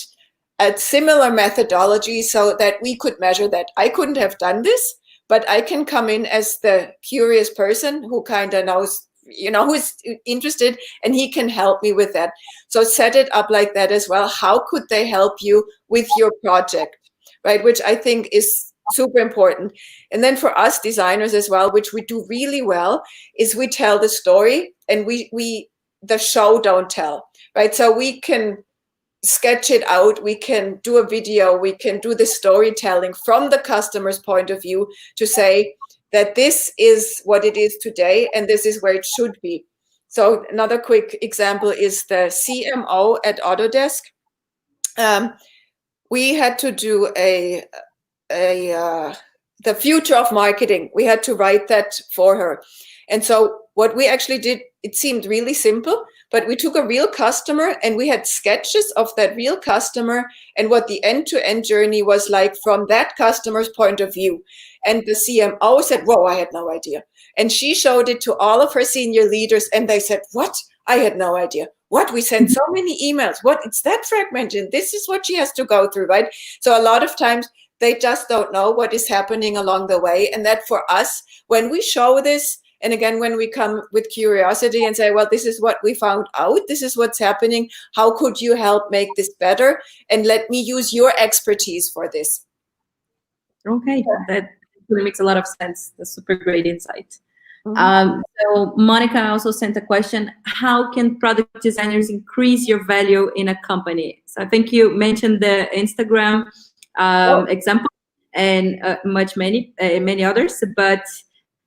Speaker 2: a similar methodology so that we could measure that. I couldn't have done this, but I can come in as the curious person who kind of knows, you know, who's interested, and he can help me with that. So set it up like that as well. How could they help you with your project, right? Which I think is super important. And then for us designers as well, which we do really well, is we tell the story, and we the show don't tell, right? So we can sketch it out, we can do a video, we can do the storytelling from the customer's point of view to say that this is what it is today and this is where it should be. So another quick example is the CMO at Autodesk. We had to do the future of marketing. We had to write that for her. And so what we actually did, it seemed really simple, but we took a real customer and we had sketches of that real customer and what the end-to-end journey was like from that customer's point of view. And the CMO said, whoa, I had no idea. And she showed it to all of her senior leaders and they said, what? I had no idea. What? We sent so many emails. What? It's that fragmented. This is what she has to go through, right? So a lot of times they just don't know what is happening along the way. And that for us, when we show this, and again, when we come with curiosity and say, well, this is what we found out, this is what's happening, how could you help make this better? And let me use your expertise for this.
Speaker 1: Okay, that really makes a lot of sense. That's super great insight. Mm-hmm. So Monica also sent a question, how can product designers increase your value in a company? So I think you mentioned the Instagram example and many others, but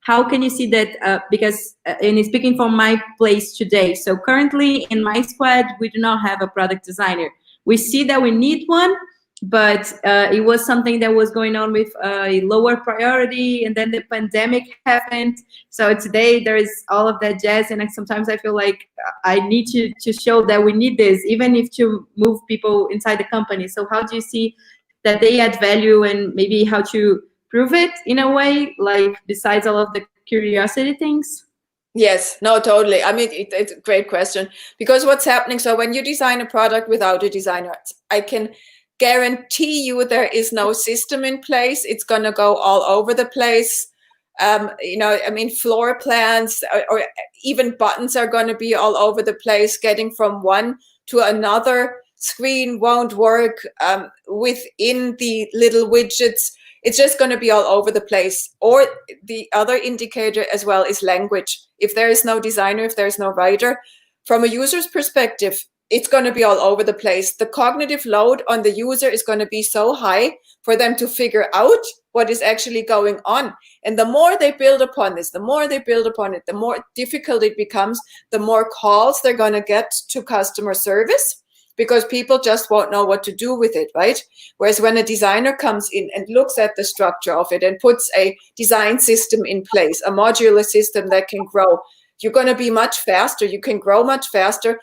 Speaker 1: how can you see that, because, and speaking from my place today, so currently in my squad, we do not have a product designer. We see that we need one, but it was something that was going on with a lower priority, and then the pandemic happened. So today there is all of that jazz, and sometimes I feel like I need to show that we need this, even if to move people inside the company. So how do you see that they add value, and maybe how to prove it in a way, like besides all of the curiosity things?
Speaker 2: Yes, no, totally. I mean, it's a great question, because what's happening, so when you design a product without a designer, I can guarantee you there is no system in place. It's going to go all over the place. You know, I mean, floor plans or even buttons are going to be all over the place. Getting from one to another screen won't work. Within the little widgets, it's just going to be all over the place. Or the other indicator as well is language. If there is no designer, if there is no writer, from a user's perspective, it's going to be all over the place. The cognitive load on the user is going to be so high for them to figure out what is actually going on. And the more they build upon this, the more they build upon it, the more difficult it becomes, the more calls they're going to get to customer service, because people just won't know what to do with it, right? Whereas when a designer comes in and looks at the structure of it and puts a design system in place, a modular system that can grow, you're going to be much faster. You can grow much faster.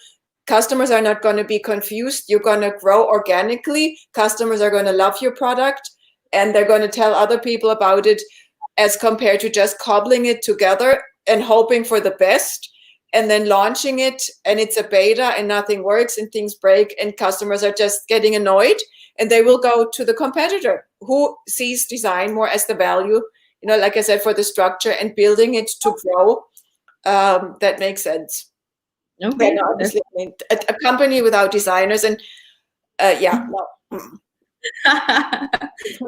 Speaker 2: Customers are not going to be confused. You're going to grow organically. Customers are going to love your product, and they're going to tell other people about it, as compared to just cobbling it together and hoping for the best and then launching it, and it's a beta and nothing works and things break and customers are just getting annoyed, and they will go to the competitor who sees design more as the value, you know, like I said, for the structure and building it to grow. That makes sense.
Speaker 1: Okay.
Speaker 2: And obviously, I mean, a company without designers and yeah, no.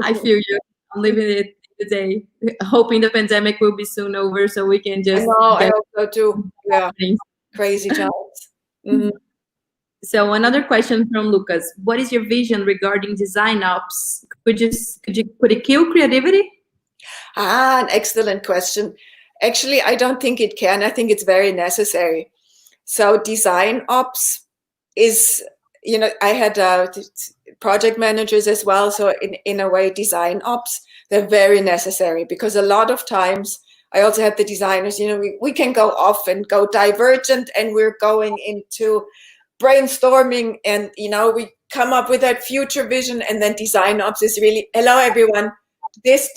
Speaker 1: I feel you. I'm living it today, hoping the pandemic will be soon over so we can just.
Speaker 2: I hope so too. Yeah, crazy times. Mm-hmm.
Speaker 1: So another question from Lucas: what is your vision regarding design ops? Could it kill creativity?
Speaker 2: An excellent question. Actually, I don't think it can. I think it's very necessary. So design ops is, you know, I had project managers as well. So in a way, design ops, they're very necessary, because a lot of times I also had the designers, you know, we can go off and go divergent, and we're going into brainstorming, and, you know, we come up with that future vision, and then design ops is really, hello, everyone, this,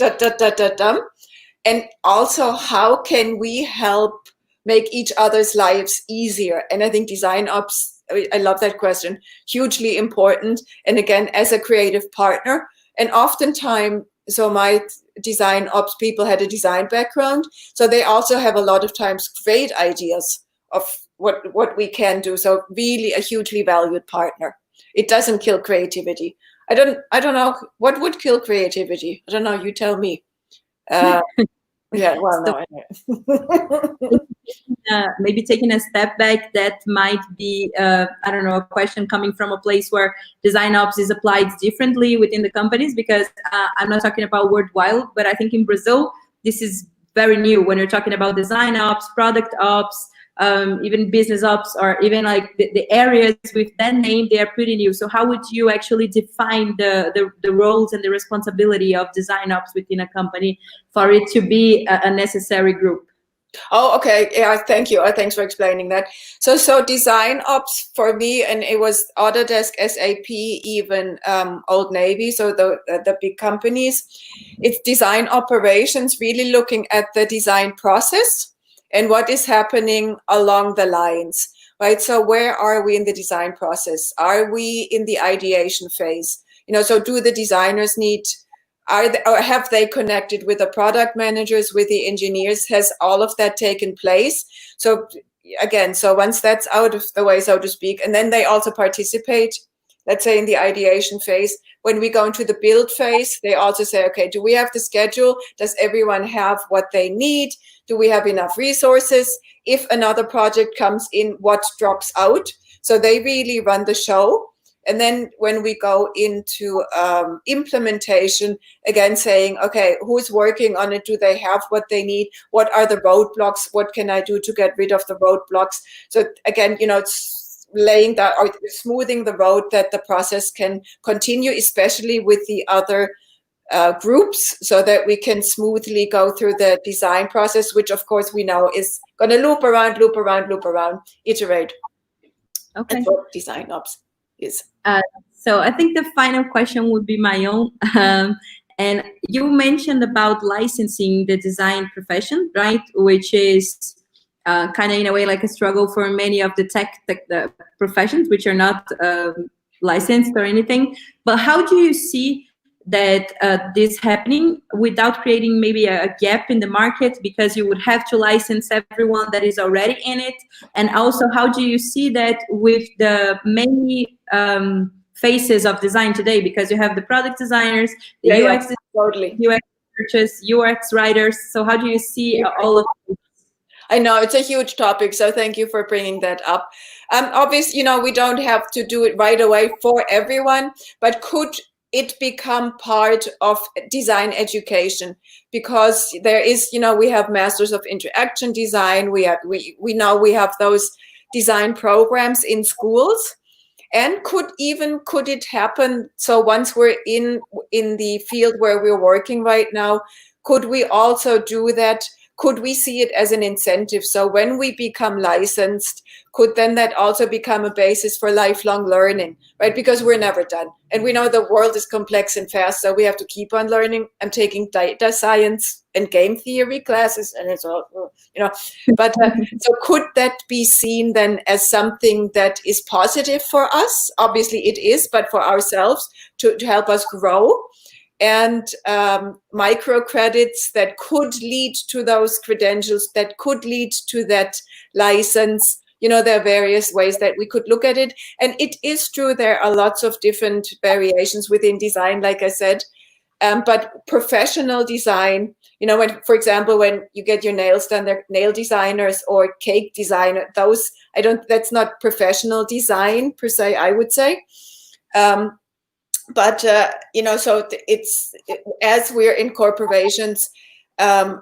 Speaker 2: and also how can we help make each other's lives easier? And I think design ops, I love that question, hugely important. And again, as a creative partner, and oftentimes, so my design ops people had a design background, so they also have a lot of times great ideas of what we can do. So really a hugely valued partner. It doesn't kill creativity. I don't know what would kill creativity. I don't know. You tell me. Yeah, well, no.
Speaker 1: Maybe taking a step back, that might be, I don't know, a question coming from a place where design ops is applied differently within the companies, because I'm not talking about worldwide, but I think in Brazil, this is very new when you're talking about design ops, product ops, even business ops, or even like the areas with that name, they are pretty new. So how would you actually define the roles and the responsibility of design ops within a company for it to be a necessary group?
Speaker 2: Oh, okay. Yeah, thank you. Thanks for explaining that. So design ops for me, and it was Autodesk, SAP, even Old Navy, so the big companies. It's design operations, really looking at the design process and what is happening along the lines, right? So where are we in the design process? Are we in the ideation phase? You know, so do the designers need, or have they connected with the product managers, with the engineers? Has all of that taken place? So again, so once that's out of the way, so to speak, and then they also participate, let's say in the ideation phase. When we go into the build phase, they also say, okay, do we have the schedule? Does everyone have what they need? Do we have enough resources? If another project comes in, what drops out? So they really run the show. And then when we go into implementation, again, saying, okay, who's working on it? Do they have what they need? What are the roadblocks? What can I do to get rid of the roadblocks? So again, you know, it's laying that or smoothing the road that the process can continue, especially with the other groups, so that we can smoothly go through the design process, which of course we know is going to loop around, iterate.
Speaker 1: Okay.
Speaker 2: That's what design ops is.
Speaker 1: So I think the final question would be my own. And you mentioned about licensing the design profession, right? Which is kind of in a way like a struggle for many of the tech the professions, which are not licensed or anything. But how do you see that this happening without creating maybe a gap in the market, because you would have to license everyone that is already in it? And also, how do you see that with the many faces of design today? Because you have the product designers, the UX,
Speaker 2: totally.
Speaker 1: UX researchers, UX writers. So how do you see all of this?
Speaker 2: I know it's a huge topic, so thank you for bringing that up. Obviously, we don't have to do it right away for everyone, but could it become part of design education? Because there is, we have masters of interaction design. We know we have those design programs in schools. And could it happen? So once we're in the field where we're working right now, could we also do that? Could we see it as an incentive? So when we become licensed, could then that also become a basis for lifelong learning, right? Because we're never done. And we know the world is complex and fast, so we have to keep on learning. I'm taking data science and game theory classes, and it's all, but so could that be seen then as something that is positive for us? Obviously it is, but for ourselves to help us grow. And microcredits that could lead to those credentials, that could lead to that license. There are various ways that we could look at it. And it is true, there are lots of different variations within design, like I said. But professional design, when, for example, when you get your nails done, they're nail designers or cake designer, that's not professional design per se, I would say. But so as we're in corporations,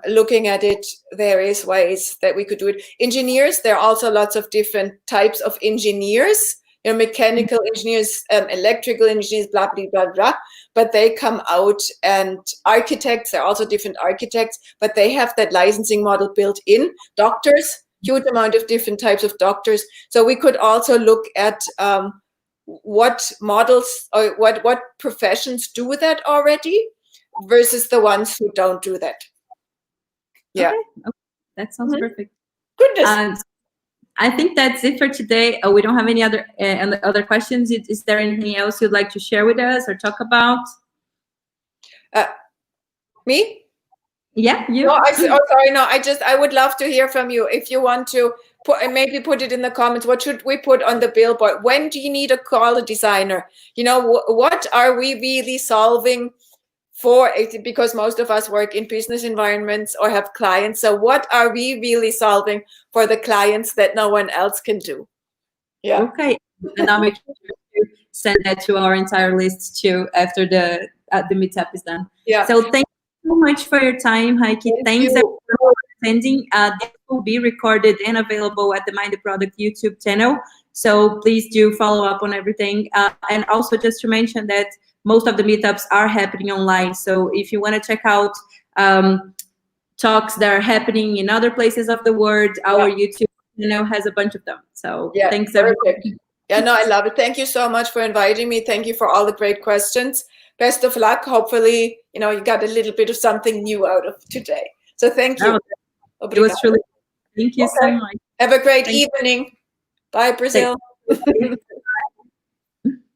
Speaker 2: looking at it, there is ways that we could do it. Engineers, there are also lots of different types of engineers, mechanical engineers, electrical engineers, blah, blah, blah, blah. But they come out, and architects, there are also different architects, but they have that licensing model built in. Doctors, huge amount of different types of doctors. So we could also look at what models or what professions do that already versus the ones who don't do that. Yeah.
Speaker 1: Okay. That sounds perfect.
Speaker 2: Goodness.
Speaker 1: I think that's it for today. We don't have any other questions. Is there anything else you'd like to share with us or talk about?
Speaker 2: Me?
Speaker 1: Yeah, you.
Speaker 2: No, sorry. No, I would love to hear from you. If you want to maybe put it in the comments. What should we put on the billboard? When do you need a call a designer? What are we really solving for? Because most of us work in business environments or have clients. So what are we really solving for the clients that no one else can do? Yeah.
Speaker 1: Okay. And I'll make sure to send that to our entire list too after the meetup is done.
Speaker 2: Yeah.
Speaker 1: So thank you so much for your time, Heike. Thanks everyone for attending. This will be recorded and available at the Mind the Product YouTube channel. So please do follow up on everything. And also just to mention that most of the meetups are happening online. So if you want to check out talks that are happening in other places of the world, our YouTube channel has a bunch of them. So thanks everyone.
Speaker 2: Yeah, no, I love it. Thank you so much for inviting me. Thank you for all the great questions. Best of luck. Hopefully, you got a little bit of something new out of today. So thank you.
Speaker 1: It was truly. Thank you so much.
Speaker 2: Have a great evening. Bye, Brazil.